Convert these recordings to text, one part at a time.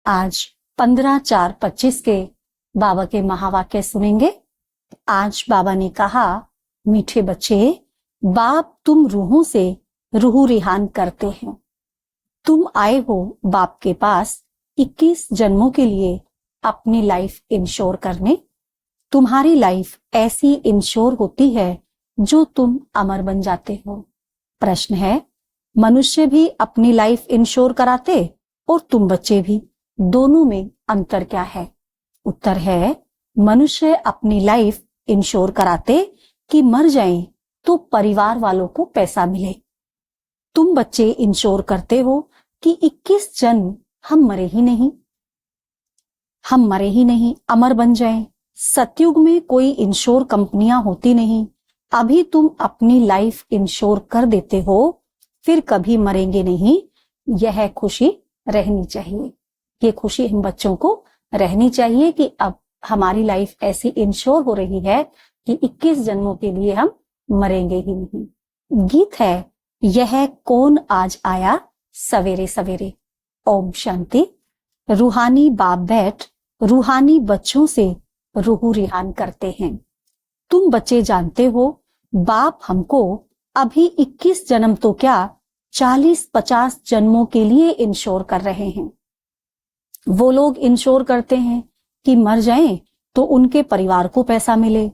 आज 15/4/25 के बाबा के महावाक्य सुनेंगे। आज बाबा ने कहा, मीठे बच्चे, बाप तुम रूहों से रूह रिहान करते हैं। तुम आए हो बाप के पास 21 जन्मों के लिए अपनी लाइफ इंश्योर करने। तुम्हारी लाइफ ऐसी इंश्योर होती है जो तुम अमर बन जाते हो। प्रश्न है, मनुष्य भी अपनी लाइफ इंश्योर कराते और तुम बच्चे भी, दोनों में अंतर क्या है? उत्तर है, मनुष्य अपनी लाइफ इंश्योर कराते कि मर जाएं तो परिवार वालों को पैसा मिले। तुम बच्चे इंश्योर करते हो कि 21 जन्म हम मरे ही नहीं, अमर बन जाएं। सतयुग में कोई इंश्योर कंपनियां होती नहीं। अभी तुम अपनी लाइफ इंश्योर कर देते हो, फिर कभी मरेंगे नहीं। यह खुशी रहनी चाहिए, ये खुशी हम बच्चों को रहनी चाहिए कि अब हमारी लाइफ ऐसी इंश्योर हो रही है कि 21 जन्मों के लिए हम मरेंगे ही नहीं। गीत है, यह कौन आज आया सवेरे सवेरे। ओम शांति। रूहानी बाप बैठ रूहानी बच्चों से रूह रिहान करते हैं। तुम बच्चे जानते हो, बाप हमको अभी 21 जन्म तो क्या 40-50 जन्मों के लिए इंश्योर कर रहे हैं। वो लोग इंश्योर करते हैं कि मर जाएं तो उनके परिवार को पैसा मिले।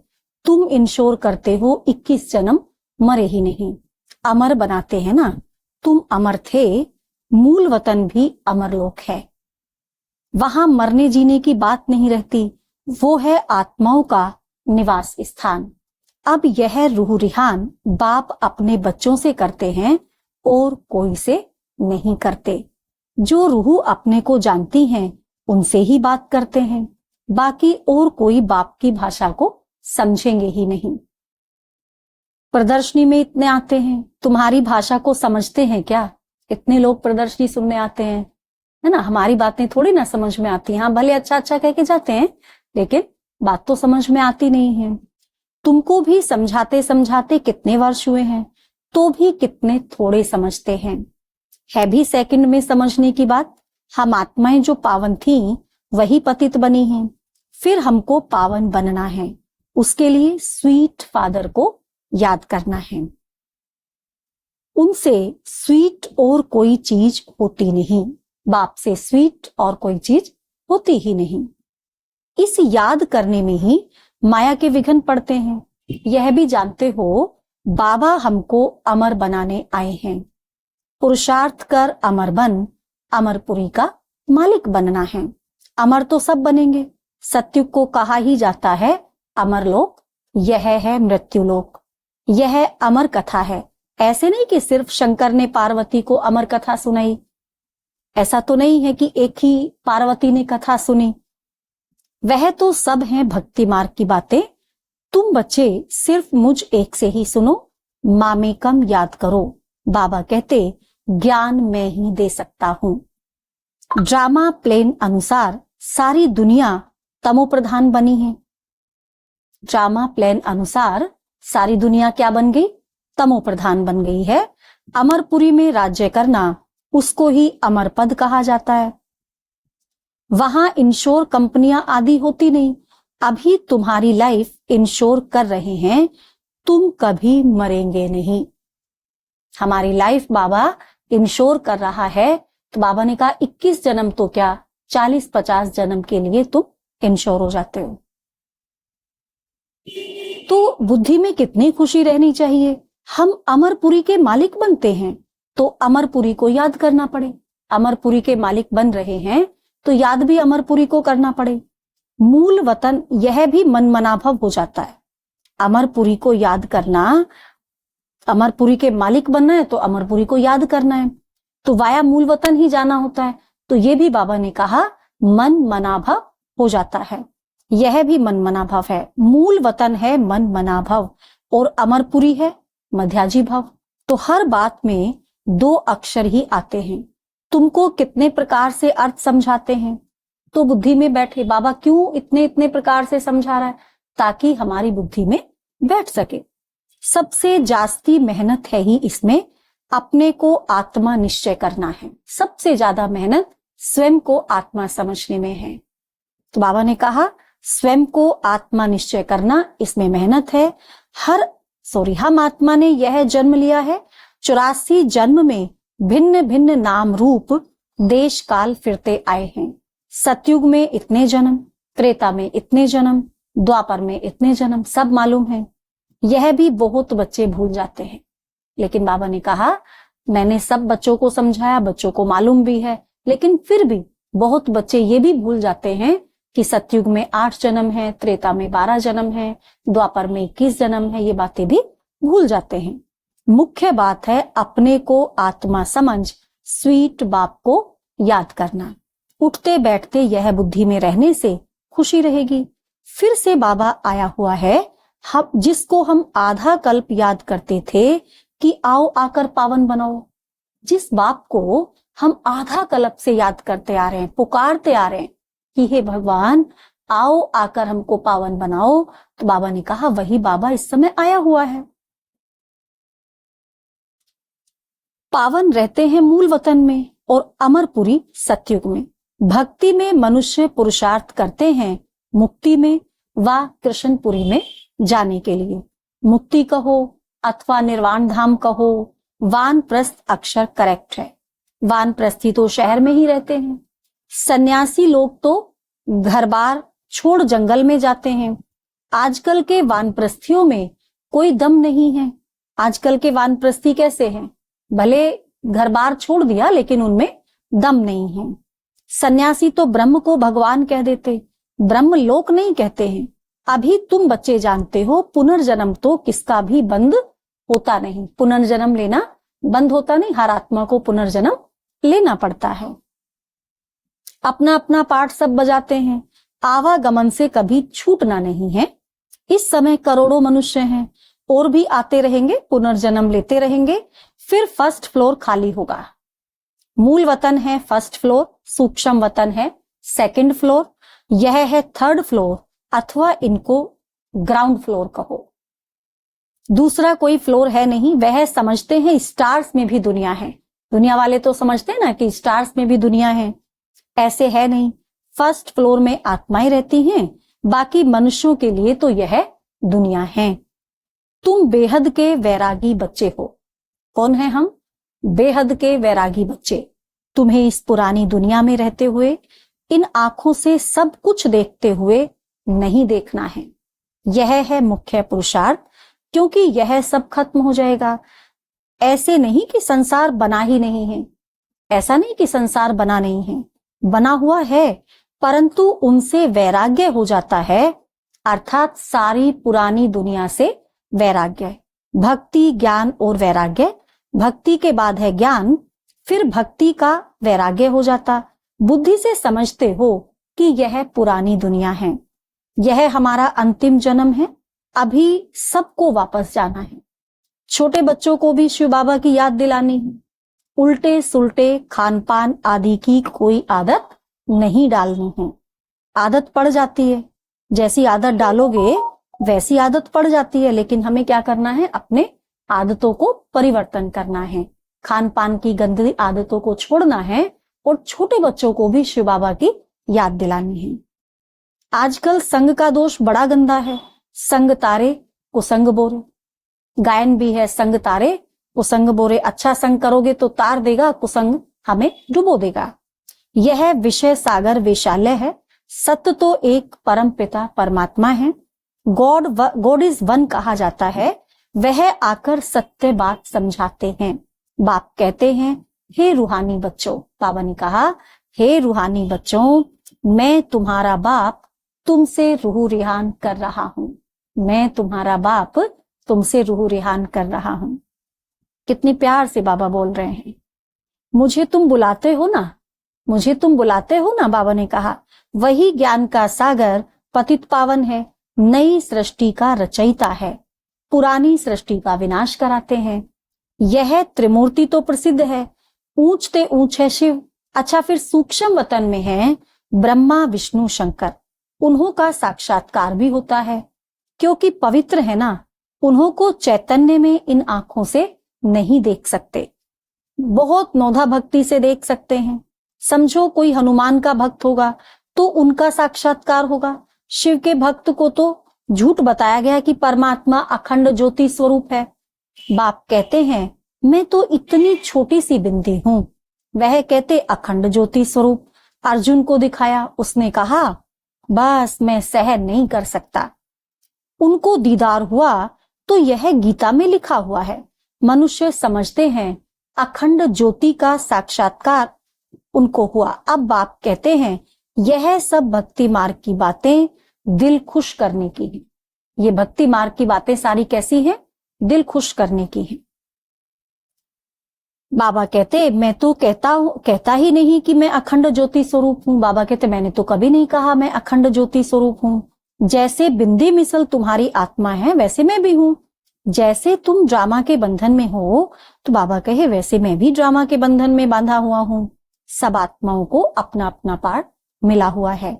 तुम इंश्योर करते हो 21 जन्म मरे ही नहीं, अमर बनाते हैं ना। तुम अमर थे, मूल वतन भी अमरलोक है। वहां मरने जीने की बात नहीं रहती, वो है आत्माओं का निवास स्थान। अब यह रूह रिहान बाप अपने बच्चों से करते हैं और कोई से नहीं करते। जो रूह अपने को जानती हैं उनसे ही बात करते हैं, बाकी और कोई बाप की भाषा को समझेंगे ही नहीं। प्रदर्शनी में इतने आते हैं, तुम्हारी भाषा को समझते हैं क्या? इतने लोग प्रदर्शनी सुनने आते हैं, है ना। हमारी बातें थोड़ी ना समझ में आती हैं। हाँ, भले अच्छा अच्छा कह के जाते हैं, लेकिन बात तो समझ में आती नहीं है। तुमको भी समझाते समझाते कितने वर्ष हुए हैं, तो भी कितने थोड़े समझते हैं। है भी सेकंड में समझने की बात। हम आत्माएं जो पावन थी वही पतित बनी हैं, फिर हमको पावन बनना है। उसके लिए स्वीट फादर को याद करना है। उनसे स्वीट और कोई चीज होती नहीं, बाप से स्वीट और कोई चीज होती ही नहीं। इस याद करने में ही माया के विघ्न पड़ते हैं। यह भी जानते हो, बाबा हमको अमर बनाने आए हैं। पुरुषार्थ कर अमर बन, अमरपुरी का मालिक बनना है। अमर तो सब बनेंगे। सत्युग को कहा ही जाता है अमरलोक, यह है मृत्युलोक। यह अमर कथा है। ऐसे नहीं कि सिर्फ शंकर ने पार्वती को अमर कथा सुनाई, ऐसा तो नहीं है कि एक ही पार्वती ने कथा सुनी। वह तो सब हैं भक्ति मार्ग की बातें। तुम बच्चे सिर्फ मुझ एक से ही सुनो, मामेकम याद करो। बाबा कहते, ज्ञान मैं ही दे सकता हूं। ड्रामा प्लेन अनुसार सारी दुनिया तमो प्रधान बनी है। ड्रामा प्लेन अनुसार सारी दुनिया क्या बन गई? तमो प्रधान बन गई है। अमरपुरी में राज्य करना, उसको ही अमर पद कहा जाता है। वहां इंश्योर कंपनियां आदि होती नहीं। अभी तुम्हारी लाइफ इंश्योर कर रहे हैं, तुम कभी मरेंगे नहीं। हमारी लाइफ बाबा इंश्योर कर रहा है, तो बाबा ने कहा 21 जन्म तो क्या 40-50 जन्म के लिए तुम इंश्योर हो जाते हो। तो बुद्धि में कितनी खुशी रहनी चाहिए। हम अमरपुरी के मालिक बनते हैं तो अमरपुरी को याद करना पड़े। अमरपुरी के मालिक बन रहे हैं तो याद भी अमरपुरी को करना पड़े। मूल वतन यह भी मन मनाभव हो जाता है। अमरपुरी को याद करना, अमरपुरी के मालिक बनना है तो अमरपुरी को याद करना है, तो वाया मूल वतन ही जाना होता है। तो ये भी बाबा ने कहा मन मनाभव हो जाता है। यह भी मन मनाभव है। मूल वतन है मन मनाभव और अमरपुरी है मध्याजी भव। तो हर बात में 2 अक्षर ही आते हैं। तुमको कितने प्रकार से अर्थ समझाते हैं, तो बुद्धि में बैठे। बाबा क्यों इतने इतने प्रकार से समझा रहा है? ताकि हमारी बुद्धि में बैठ सके। सबसे जास्ती मेहनत है ही इसमें अपने को आत्मा निश्चय करना है। सबसे ज्यादा मेहनत स्वयं को आत्मा समझने में है। तो बाबा ने कहा स्वयं को आत्मा निश्चय करना, इसमें मेहनत है। हम आत्मा ने यह जन्म लिया है, 84 जन्म में भिन्न भिन्न नाम रूप देश काल फिरते आए हैं। सतयुग में इतने जन्म, त्रेता में इतने जन्म, द्वापर में इतने जन्म, सब मालूम है। यह भी बहुत बच्चे भूल जाते हैं। लेकिन बाबा ने कहा मैंने सब बच्चों को समझाया, बच्चों को मालूम भी है, लेकिन फिर भी बहुत बच्चे ये भी भूल जाते हैं कि सतयुग में 8 जन्म है, त्रेता में 12 जन्म है, द्वापर में 21 जन्म है, ये बातें भी भूल जाते हैं। मुख्य बात है अपने को आत्मा समझ स्वीट बाप को याद करना। उठते बैठते यह बुद्धि में रहने से खुशी रहेगी। फिर से बाबा आया हुआ है, हम जिसको हम आधा कल्प याद करते थे कि आओ आकर पावन बनाओ, जिस बाप को हम आधा कल्प से याद करते आ रहे हैं, पुकारते आ रहे हैं कि हे भगवान आओ आकर हमको पावन बनाओ, तो बाबा ने कहा वही बाबा इस समय आया हुआ है। पावन रहते हैं मूल वतन में और अमरपुरी सतयुग में। भक्ति में मनुष्य पुरुषार्थ करते हैं मुक्ति में व कृष्णपुरी में जाने के लिए। मुक्ति कहो अथवा निर्वाण धाम कहो, वानप्रस्थ अक्षर करेक्ट है। वानप्रस्थी तो शहर में ही रहते हैं। सन्यासी लोग तो घर बार छोड़ जंगल में जाते हैं। आजकल के वानप्रस्थियों में कोई दम नहीं है। आजकल के वानप्रस्थी कैसे हैं? भले घर बार छोड़ दिया लेकिन उनमें दम नहीं है। सन्यासी तो ब्रह्म को भगवान कह देते, ब्रह्म लोक नहीं कहते हैं। अभी तुम बच्चे जानते हो पुनर्जन्म तो किसका भी बंद होता नहीं। पुनर्जन्म लेना बंद होता नहीं, हर आत्मा को पुनर्जन्म लेना पड़ता है। अपना अपना पाठ सब बजाते हैं, आवागमन से कभी छूटना नहीं है। इस समय करोड़ों मनुष्य हैं और भी आते रहेंगे, पुनर्जन्म लेते रहेंगे। फिर फर्स्ट फ्लोर खाली होगा। मूल वतन है फर्स्ट फ्लोर, सूक्ष्म वतन है सेकंड फ्लोर, यह है थर्ड फ्लोर अथवा इनको ग्राउंड फ्लोर कहो। दूसरा कोई फ्लोर है नहीं। वह समझते हैं स्टार्स में भी दुनिया है। दुनिया वाले तो समझते हैं ना कि स्टार्स में भी दुनिया है, ऐसे है नहीं। फर्स्ट फ्लोर में आत्माएं रहती हैं, बाकी मनुष्यों के लिए तो यह दुनिया है। तुम बेहद के वैरागी बच्चे हो। कौन है हम? बेहद के वैरागी बच्चे। तुम्हें इस पुरानी दुनिया में रहते हुए इन आंखों से सब कुछ देखते हुए नहीं देखना है। यह है मुख्य पुरुषार्थ, क्योंकि यह सब खत्म हो जाएगा। ऐसे नहीं कि संसार बना ही नहीं है, ऐसा नहीं कि संसार बना नहीं है, बना हुआ है, परंतु उनसे वैराग्य हो जाता है। अर्थात सारी पुरानी दुनिया से वैराग्य। भक्ति, ज्ञान और वैराग्य। भक्ति के बाद है ज्ञान, फिर भक्ति का वैराग्य हो जाता। बुद्धि से समझते हो कि यह पुरानी दुनिया है, यह हमारा अंतिम जन्म है, अभी सबको वापस जाना है। छोटे बच्चों को भी शिव बाबा की याद दिलानी है। उल्टे सुल्टे खान पान आदि की कोई आदत नहीं डालनी है। आदत पड़ जाती है, जैसी आदत डालोगे वैसी आदत पड़ जाती है, लेकिन हमें क्या करना है? अपने आदतों को परिवर्तन करना है। खान पान की गंदी आदतों को छोड़ना है और छोटे बच्चों को भी शिव बाबा की याद दिलानी है। आजकल संग का दोष बड़ा गंदा है। संग तारे कुसंग बोरे। गायन भी है, संग तारे कुसंग बोरे। अच्छा संग करोगे तो तार देगा, कुसंग हमें डुबो देगा। यह विषय सागर वैशाल्य है। सत्य तो एक परम पिता परमात्मा है। गॉड इज वन कहा जाता है। वह आकर सत्य बात समझाते हैं। बाप कहते हैं हे रूहानी बच्चों, बाबा ने कहा हे रूहानी बच्चों, मैं तुम्हारा बाप तुमसे रूह रिहान कर रहा हूं। मैं तुम्हारा बाप तुमसे रूह रिहान कर रहा हूं। कितनी प्यार से बाबा बोल रहे हैं। मुझे तुम बुलाते हो ना, मुझे तुम बुलाते हो ना, बाबा ने कहा। वही ज्ञान का सागर पतित पावन है, नई सृष्टि का रचयिता है, पुरानी सृष्टि का विनाश कराते हैं। यह त्रिमूर्ति तो प्रसिद्ध है, ऊंचते ऊंच है शिव। अच्छा, फिर सूक्ष्म वतन में है ब्रह्मा विष्णु शंकर। उन्हों का साक्षात्कार भी होता है, क्योंकि पवित्र है ना। उन्हों को चैतन्य में इन आंखों से नहीं देख सकते, बहुत नौधा भक्ति से देख सकते हैं। समझो कोई हनुमान का भक्त होगा तो उनका साक्षात्कार होगा। शिव के भक्त को तो झूठ बताया गया कि परमात्मा अखंड ज्योति स्वरूप है। बाप कहते हैं मैं तो इतनी छोटी सी बिंदी हूं। वह कहते अखंड ज्योति स्वरूप। अर्जुन को दिखाया, उसने कहा बस मैं सहन नहीं कर सकता। उनको दीदार हुआ तो यह गीता में लिखा हुआ है। मनुष्य समझते हैं अखंड ज्योति का साक्षात्कार उनको हुआ। अब बाप कहते हैं यह सब भक्ति मार्ग की बातें दिल खुश करने की है। ये भक्ति मार्ग की बातें सारी कैसी हैं? दिल खुश करने की है। बाबा कहते मैं तो कहता ही नहीं कि मैं अखंड ज्योति स्वरूप हूं। बाबा कहते मैंने तो कभी नहीं कहा मैं अखंड ज्योति स्वरूप हूं। जैसे बिंदी मिसल तुम्हारी आत्मा है वैसे मैं भी हूं। जैसे तुम ड्रामा के बंधन में हो तो बाबा कहे वैसे मैं भी ड्रामा के बंधन में बांधा हुआ हूं। सब आत्माओं को अपना अपना पार्ट मिला हुआ है।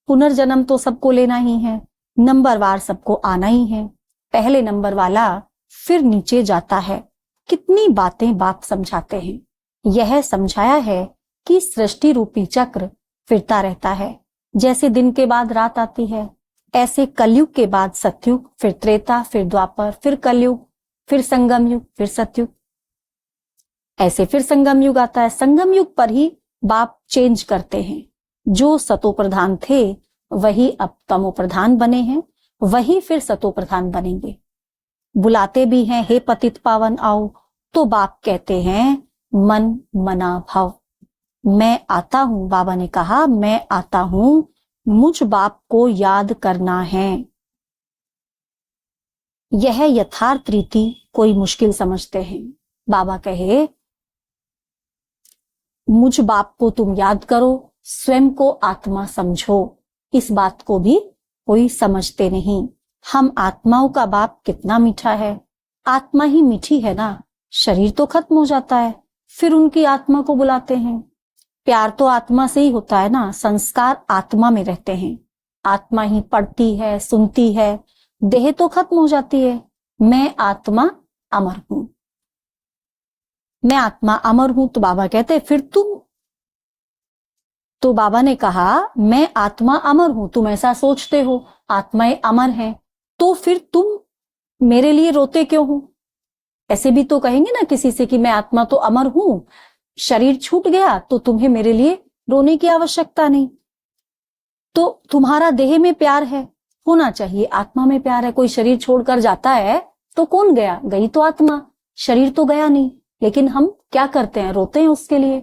पुनर्जन्म तो सबको लेना ही है, नंबरवार सबको आना ही है। पहले नंबर वाला फिर नीचे जाता है। कितनी बातें बाप समझाते हैं। यह समझाया है कि सृष्टि रूपी चक्र फिरता रहता है। जैसे दिन के बाद रात आती है, ऐसे कलयुग के बाद सतयुग, फिर त्रेता, फिर द्वापर, फिर कलयुग, फिर संगम युग, फिर सतयुग, ऐसे फिर संगम युग आता है। संगम युग पर ही बाप चेंज करते हैं। जो सतो प्रधान थे वही अब तमो प्रधान बने हैं, वही फिर सतो प्रधान बनेंगे। बुलाते भी हैं हे पतित पावन आओ, तो बाप कहते हैं मन मना भव। मैं आता हूं, बाबा ने कहा मैं आता हूं, मुझ बाप को याद करना है। यह यथार्थ रीति कोई मुश्किल समझते हैं। बाबा कहे मुझ बाप को तुम याद करो, स्वयं को आत्मा समझो। इस बात को भी कोई समझते नहीं। हम आत्माओं का बाप कितना मीठा है। आत्मा ही मीठी है ना, शरीर तो खत्म हो जाता है, फिर उनकी आत्मा को बुलाते हैं। प्यार तो आत्मा से ही होता है ना, संस्कार आत्मा में रहते हैं। आत्मा ही पढ़ती है, सुनती है, देह तो खत्म हो जाती है। मैं आत्मा अमर हूं, मैं आत्मा अमर हूं। तो बाबा कहते फिर तुम, तो बाबा ने कहा मैं आत्मा अमर हूं, तुम ऐसा सोचते हो आत्माएं अमर हैं, तो फिर तुम मेरे लिए रोते क्यों हो? ऐसे भी तो कहेंगे ना किसी से कि मैं आत्मा तो अमर हूं, शरीर छूट गया तो तुम्हें मेरे लिए रोने की आवश्यकता नहीं। तो तुम्हारा देह में प्यार है, होना चाहिए, आत्मा में प्यार है। कोई शरीर छोड़कर जाता है तो कौन गया? गई तो आत्मा, शरीर तो गया नहीं। लेकिन हम क्या करते हैं? रोते हैं उसके लिए।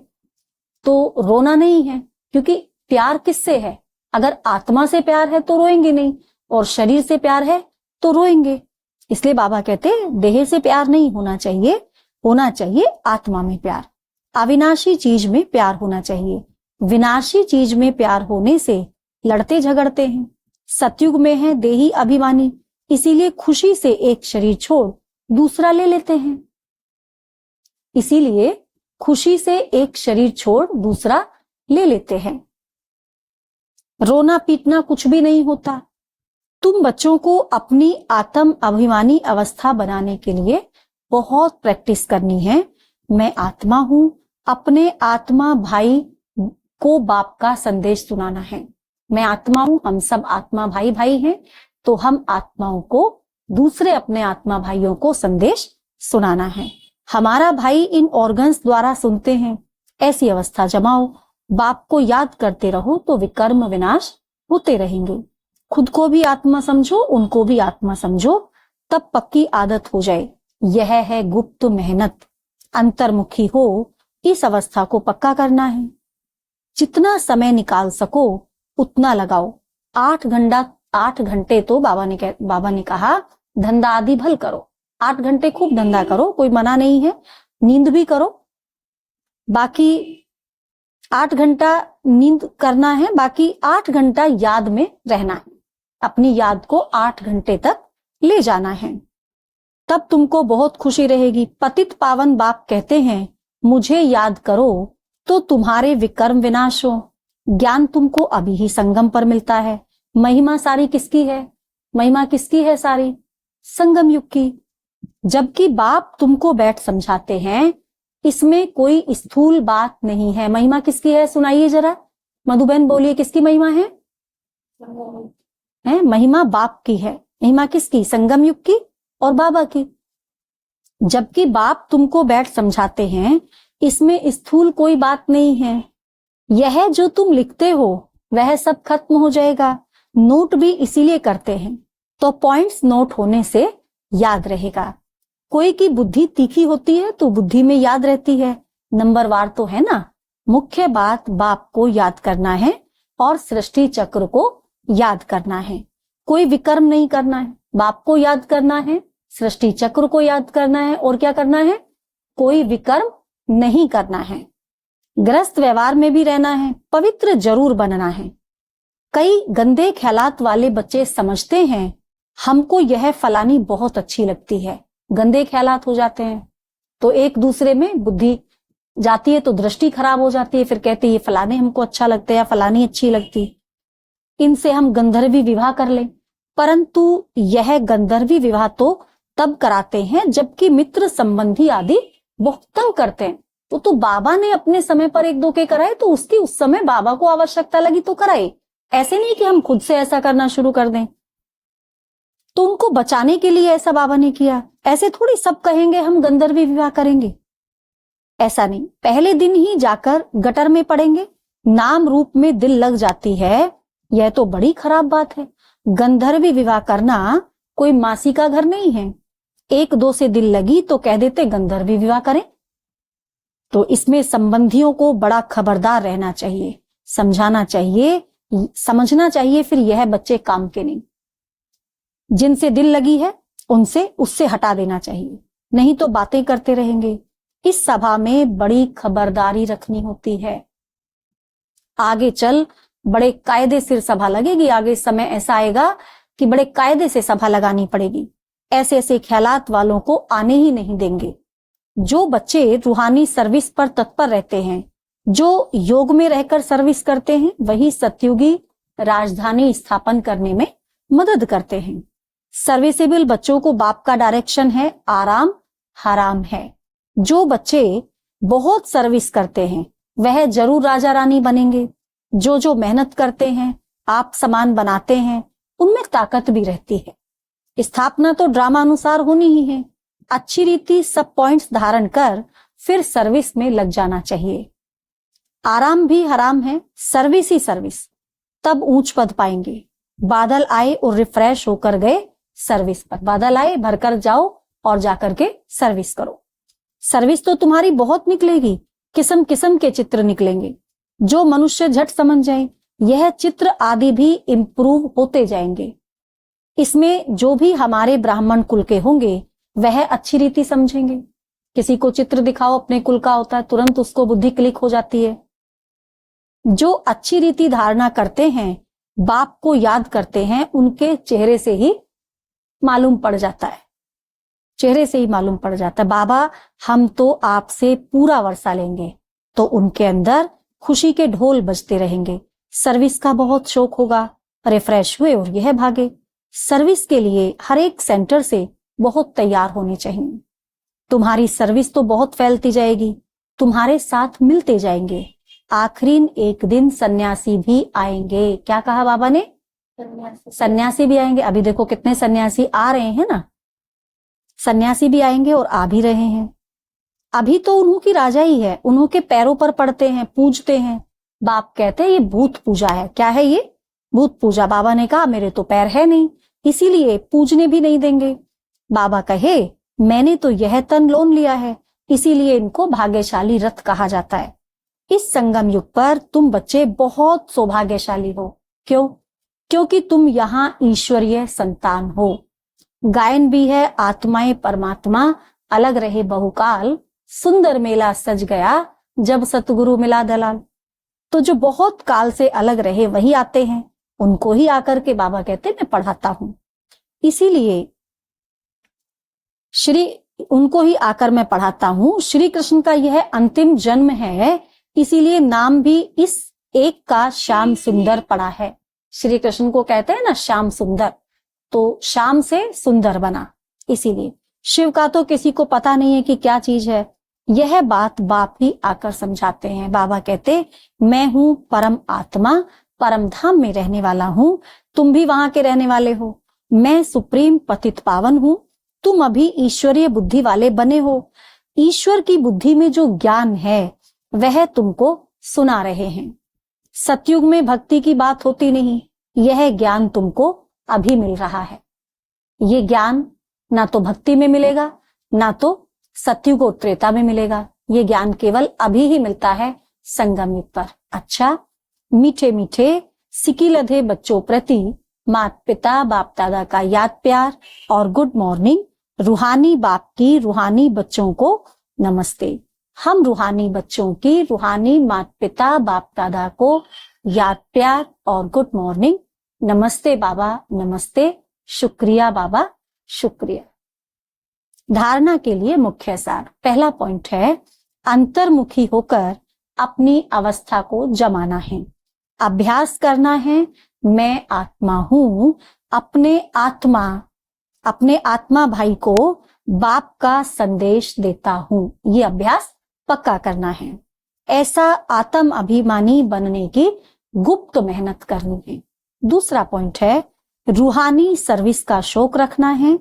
तो रोना नहीं है, क्योंकि प्यार किससे है? अगर आत्मा से प्यार है तो रोएंगे नहीं, और शरीर से प्यार है तो रोएंगे। इसलिए बाबा कहते देह से प्यार नहीं होना चाहिए, होना चाहिए आत्मा में प्यार। अविनाशी चीज में प्यार होना चाहिए। विनाशी चीज में प्यार होने से लड़ते झगड़ते हैं। सतयुग में है देही अभिमानी, इसीलिए खुशी से एक शरीर छोड़ दूसरा ले लेते हैं। इसीलिए खुशी से एक शरीर छोड़ दूसरा ले लेते हैं। रोना पीटना कुछ भी नहीं होता। तुम बच्चों को अपनी आत्म अभिमानी अवस्था बनाने के लिए बहुत प्रैक्टिस करनी है। मैं आत्मा हूं, अपने आत्मा भाई को बाप का संदेश सुनाना है। मैं आत्मा हूं, हम सब आत्मा भाई भाई हैं, तो हम आत्माओं को दूसरे अपने आत्मा भाइयों को संदेश सुनाना है। हमारा भाई इन ऑर्गन्स द्वारा सुनते हैं। ऐसी अवस्था जमाओ, बाप को याद करते रहो तो विकर्म विनाश होते रहेंगे। खुद को भी आत्मा समझो, उनको भी आत्मा समझो, तब पक्की आदत हो जाए। यह है गुप्त मेहनत। अंतर्मुखी हो, इस अवस्था को पक्का करना है। जितना समय निकाल सको उतना लगाओ। 8 घंटे तो बाबा ने कहा धंधा आदि भल करो। 8 घंटे खूब धंधा करो, कोई मना नहीं है, नींद भी करो। बाकी 8 घंटा नींद करना है, बाकी 8 घंटा याद में रहना है। अपनी याद को 8 घंटे तक ले जाना है, तब तुमको बहुत खुशी रहेगी। पतित पावन बाप कहते हैं मुझे याद करो तो तुम्हारे विकर्म विनाश हो। ज्ञान तुमको अभी ही संगम पर मिलता है। महिमा सारी किसकी है? महिमा किसकी है सारी? संगम युग की। जबकि बाप तुमको बैठ समझाते हैं इसमें कोई स्थूल बात नहीं है। महिमा किसकी है, सुनाइए जरा, मधुबहन बोलिए, किसकी महिमा है? महिमा बाप की है। महिमा किसकी? संगम युग की और बाबा की। जबकि बाप तुमको बैठ समझाते हैं, इसमें स्थूल कोई बात नहीं है। यह जो तुम लिखते हो वह सब खत्म हो जाएगा। नोट भी इसीलिए करते हैं, तो पॉइंट्स नोट होने से याद रहेगा। कोई की बुद्धि तीखी होती है तो बुद्धि में याद रहती है, नंबरवार तो है ना। मुख्य बात बाप को याद करना है और सृष्टि चक्र को याद करना है। कोई विकर्म नहीं करना है, बाप को याद करना है, सृष्टि चक्र को याद करना है, और क्या करना है? कोई विकर्म नहीं करना है। गृहस्थ व्यवहार में भी रहना है, पवित्र जरूर बनना है। कई गंदे ख्यालात वाले बच्चे समझते हैं हमको यह फलानी बहुत अच्छी लगती है, गंदे ख्यालात हो जाते हैं तो एक दूसरे में बुद्धि जाती है, तो दृष्टि खराब हो जाती है, फिर कहते ये फलाने हमको अच्छा लगता है या फलानी अच्छी लगती, इनसे हम गंधर्वी विवाह कर लें। परंतु यह गंधर्वी विवाह तो तब कराते हैं जबकि मित्र संबंधी आदि बहुत तंग करते हैं। तो बाबा ने अपने समय पर एक दो के कराए, तो उसकी उस समय बाबा को आवश्यकता लगी तो कराए। ऐसे नहीं कि हम खुद से ऐसा करना शुरू कर दें, तो उनको बचाने के लिए ऐसा बाबा ने किया। ऐसे थोड़ी सब कहेंगे हम गंधर्वी विवाह करेंगे, ऐसा नहीं। पहले दिन ही जाकर गटर में पड़ेंगे, नाम रूप में दिल लग जाती है, यह तो बड़ी खराब बात है। गंधर्वी विवाह करना कोई मासी का घर नहीं है। एक दो से दिल लगी तो कह देते गंधर्वी विवाह करें। तो इसमें संबंधियों को बड़ा खबरदार रहना चाहिए, समझाना चाहिए, समझना चाहिए, फिर यह बच्चे काम के नहीं। जिनसे दिल लगी है उनसे उससे हटा देना चाहिए, नहीं तो बातें करते रहेंगे। इस सभा में बड़ी खबरदारी रखनी होती है। आगे चल बड़े कायदे से सभा लगेगी, आगे समय ऐसा आएगा कि बड़े कायदे से सभा लगानी पड़ेगी। ऐसे ऐसे ख्यालात वालों को आने ही नहीं देंगे। जो बच्चे रूहानी सर्विस पर तत्पर रहते हैं, जो योग में रहकर सर्विस करते हैं, वही सतयुगी राजधानी स्थापन करने में मदद करते हैं। सर्विसेबल बच्चों को बाप का डायरेक्शन है, आराम हराम है। जो बच्चे बहुत सर्विस करते हैं वह जरूर राजा रानी बनेंगे। जो जो मेहनत करते हैं, आप समान बनाते हैं, उनमें ताकत भी रहती है। स्थापना तो ड्रामा अनुसार होनी ही है। अच्छी रीति सब पॉइंट्स धारण कर फिर सर्विस में लग जाना चाहिए। आराम भी हराम है, सर्विस ही सर्विस, तब ऊंच पद पाएंगे। बादल आए और रिफ्रेश होकर गए सर्विस पर। बादल आए भरकर जाओ और जाकर के सर्विस करो। सर्विस तो तुम्हारी बहुत निकलेगी, किस्म किस्म के चित्र निकलेंगे जो मनुष्य झट समझ जाए। यह चित्र आदि भी इंप्रूव होते जाएंगे। इसमें जो भी हमारे ब्राह्मण कुल के होंगे वह अच्छी रीति समझेंगे। किसी को चित्र दिखाओ अपने कुल का होता है, तुरंत उसको बुद्धि क्लिक हो जाती है। जो अच्छी रीति धारणा करते हैं, बाप को याद करते हैं, उनके चेहरे से ही मालूम पड़ जाता है, चेहरे से ही मालूम पड़ जाता है बाबा हम तो आपसे पूरा वर्षा लेंगे, तो उनके अंदर खुशी के ढोल बजते रहेंगे। सर्विस का बहुत शौक होगा, रिफ्रेश हुए और यह भागे। सर्विस के लिए हर एक सेंटर से बहुत तैयार होने चाहिए। तुम्हारी सर्विस तो बहुत फैलती जाएगी, तुम्हारे साथ मिलते जाएंगे। आखिरी एक दिन सन्यासी भी आएंगे। क्या कहा बाबा ने? सन्यासी भी आएंगे। अभी देखो कितने सन्यासी आ रहे हैं ना, सन्यासी भी आएंगे और आ भी रहे हैं। अभी तो उन्हों की राजा ही है, उन्हों के पैरों पर पड़ते हैं, पूजते हैं। बाप कहते हैं ये भूत पूजा है। क्या है ये? भूत पूजा। बाबा ने कहा मेरे तो पैर है नहीं, इसीलिए पूजने भी नहीं देंगे। बाबा कहे मैंने तो यह तन लोन लिया है, इसीलिए इनको भाग्यशाली रथ कहा जाता है। इस संगम युग पर तुम बच्चे बहुत सौभाग्यशाली हो। क्यों? क्योंकि तुम यहाँ ईश्वरीय संतान हो। गायन भी है, आत्माएं परमात्मा अलग रहे बहुकाल, सुंदर मेला सज गया जब सतगुरु मिला दलाल। तो जो बहुत काल से अलग रहे वही आते हैं, उनको ही आकर के बाबा कहते मैं पढ़ाता हूं। इसीलिए उनको ही आकर मैं पढ़ाता हूं। श्री कृष्ण का यह अंतिम जन्म है, इसीलिए नाम भी इस एक का श्याम सुंदर पड़ा है। श्री कृष्ण को कहते हैं ना श्याम सुंदर, तो श्याम से सुंदर बना। इसीलिए शिव का तो किसी को पता नहीं है कि क्या चीज है, यह बात बाप ही आकर समझाते हैं। बाबा कहते, मैं हूं परम आत्मा, परम धाम में रहने वाला हूं, तुम भी वहां के रहने वाले हो। मैं सुप्रीम पतित पावन हूं, तुम अभी ईश्वरीय बुद्धि वाले बने हो। ईश्वर की बुद्धि में जो ज्ञान है वह तुमको सुना रहे हैं। सतयुग में भक्ति की बात होती नहीं, यह ज्ञान तुमको अभी मिल रहा है। ये ज्ञान ना तो भक्ति में मिलेगा, ना तो सतयुग और त्रेता में मिलेगा। ये ज्ञान केवल अभी ही मिलता है संगम युग पर। अच्छा, मीठे मीठे सिकी लधे बच्चों प्रति माता पिता बाप दादा का याद प्यार और गुड मॉर्निंग। रूहानी बाप की रूहानी बच्चों को नमस्ते। हम रूहानी बच्चों की रूहानी माता पिता बाप दादा को याद प्यार और गुड मॉर्निंग। नमस्ते बाबा, नमस्ते, शुक्रिया बाबा, शुक्रिया। धारणा के लिए मुख्य सार। पहला पॉइंट है, अंतर्मुखी होकर अपनी अवस्था को जमाना है, अभ्यास करना है। मैं आत्मा हूं, अपने आत्मा भाई को बाप का संदेश देता हूं, ये अभ्यास पक्का करना है। ऐसा आत्म अभिमानी बनने की गुप्त मेहनत करनी है। दूसरा पॉइंट है, रूहानी सर्विस का शौक रखना है,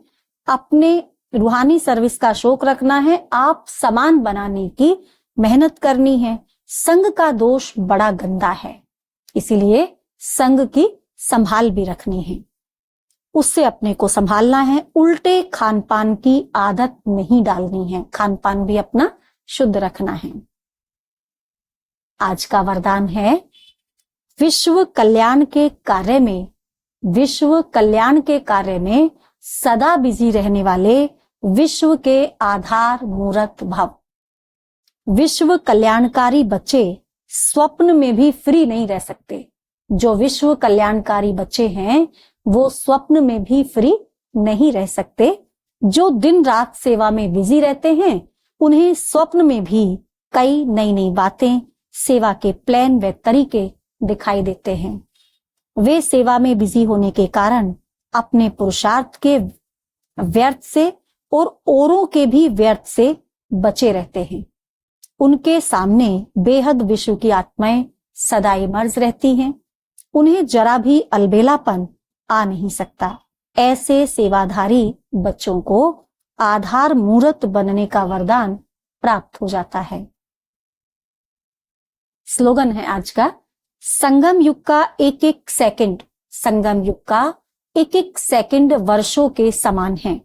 अपने रूहानी सर्विस का शौक रखना है। आप समान बनाने की मेहनत करनी है। संग का दोष बड़ा गंदा है, इसीलिए संग की संभाल भी रखनी है, उससे अपने को संभालना है। उल्टे खान पान की आदत नहीं डालनी है, खान पान भी अपना शुद्ध रखना है। आज का वरदान है, विश्व कल्याण के कार्य में सदा बिजी रहने वाले विश्व के आधार मूर्त भव। विश्व कल्याणकारी बच्चे स्वप्न में भी फ्री नहीं रह सकते। जो विश्व कल्याणकारी बच्चे हैं वो स्वप्न में भी फ्री नहीं रह सकते। जो दिन रात सेवा में बिजी रहते हैं उन्हें स्वप्न में भी कई नई नई बातें, सेवा के प्लान व तरीके दिखाई देते हैं। वे सेवा में बिजी होने के कारण अपने पुरुषार्थ के व्यर्थ से और औरों के भी व्यर्थ से बचे रहते हैं। उनके सामने बेहद विश्व की आत्माएं सदा इमर्ज रहती हैं, उन्हें जरा भी अलबेलापन आ नहीं सकता। ऐसे सेवाधारी बच्चों को आधार मूर्त बनने का वरदान प्राप्त हो जाता है। स्लोगन है आज का, संगम युग का एक एक सेकंड वर्षों के समान है,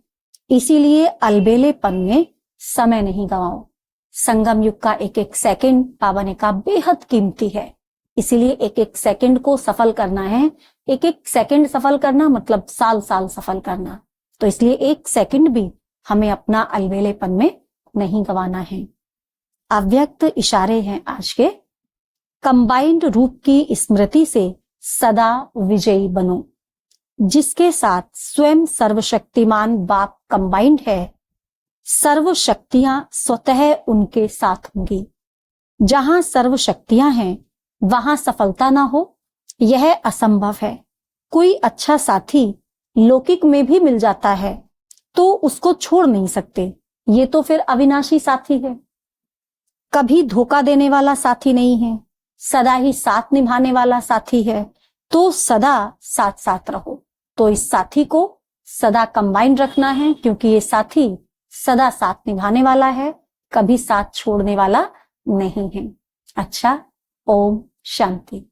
इसीलिए अलबेलेपन में समय नहीं गवाओ। संगम युग का एक एक सेकंड बाबा ने कहा बेहद कीमती है, इसीलिए एक एक सेकंड को सफल करना है। एक एक सेकंड सफल करना मतलब साल साल सफल करना, तो इसलिए एक सेकंड भी हमें अपना अलबेलेपन में नहीं गवाना है। अव्यक्त इशारे हैं आज के, कंबाइंड रूप की स्मृति से सदा विजयी बनो। जिसके साथ स्वयं सर्वशक्तिमान बाप कंबाइंड है, सर्व शक्तियां स्वतः उनके साथ होंगी। जहां सर्व शक्तियां हैं वहां सफलता ना हो, यह असंभव है। कोई अच्छा साथी लौकिक में भी मिल जाता है तो उसको छोड़ नहीं सकते, ये तो फिर अविनाशी साथी है। कभी धोखा देने वाला साथी नहीं है, सदा ही साथ निभाने वाला साथी है, तो सदा साथ साथ रहो। तो इस साथी को सदा कंबाइंड रखना है, क्योंकि ये साथी सदा साथ निभाने वाला है, कभी साथ छोड़ने वाला नहीं है। अच्छा, ओम शांति।